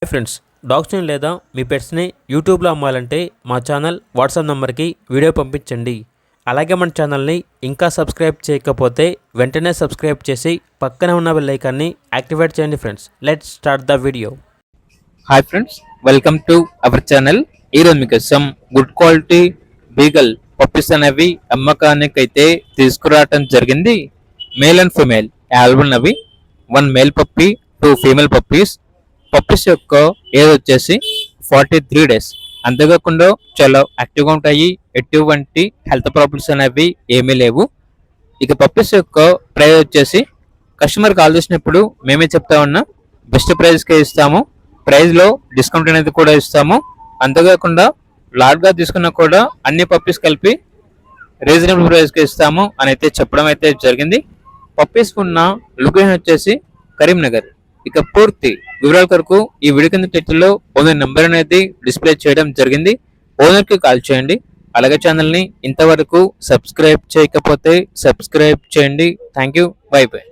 Hi friends, డాగ్స్ని లేదా మీ పెట్స్ని యూట్యూబ్లో అమ్మాలంటే మా ఛానల్ వాట్సాప్ నెంబర్కి వీడియో పంపించండి. అలాగే మన ఛానల్ని ఇంకా సబ్స్క్రైబ్ చేయకపోతే వెంటనే సబ్స్క్రైబ్ చేసి పక్కనే ఉన్న బెల్ ఐకాన్ని యాక్టివేట్ చేయండి. Friends, let's start the video. Hi friends, welcome to our channel. ఈరోజు మీకోసం గుడ్ క్వాలిటీ బీగల్ పప్పీస్ అనేవి అమ్మకానికి అయితే తీసుకురావటం జరిగింది. మేల్ అండ్ ఫీమేల్ అవైలబుల్ అవి. 1 male puppy, 2 female puppies. Puppies యొక్క ఏజ్ వచ్చేసి 43 డేస్. అంతేకాకుండా చాలా యాక్టివ్గా ఉంటాయి. ఎటువంటి హెల్త్ ప్రాబ్లమ్స్ అనేవి ఏమీ లేవు. ఇక పప్పీస్ యొక్క ప్రైస్ వచ్చేసి కస్టమర్ కాల్ చేసినప్పుడు మేమే చెప్తా ఉన్నా బెస్ట్ ప్రైస్కే ఇస్తాము. ప్రైస్లో డిస్కౌంట్ అనేది కూడా ఇస్తాము. అంతేకాకుండా లాట్గా తీసుకున్నా కూడా అన్ని పప్పీస్ కలిపి రీజనబుల్ ప్రైస్కి ఇస్తాము అని అయితే చెప్పడం అయితే జరిగింది. పప్పీస్ ఉన్న లొకేషన్ వచ్చేసి కరీంనగర్. ఇక పూర్తి వివరాల కొరకు ఈ వీడియో కింద టైటిల్లో ఓనర్ నెంబర్ అనేది డిస్ప్లే చేయడం జరిగింది. ఓనర్కి కాల్ చేయండి. అలాగే ఛానల్ని ఇంతవరకు సబ్స్క్రైబ్ చేయకపోతే సబ్స్క్రైబ్ చేయండి. Thank you. By by.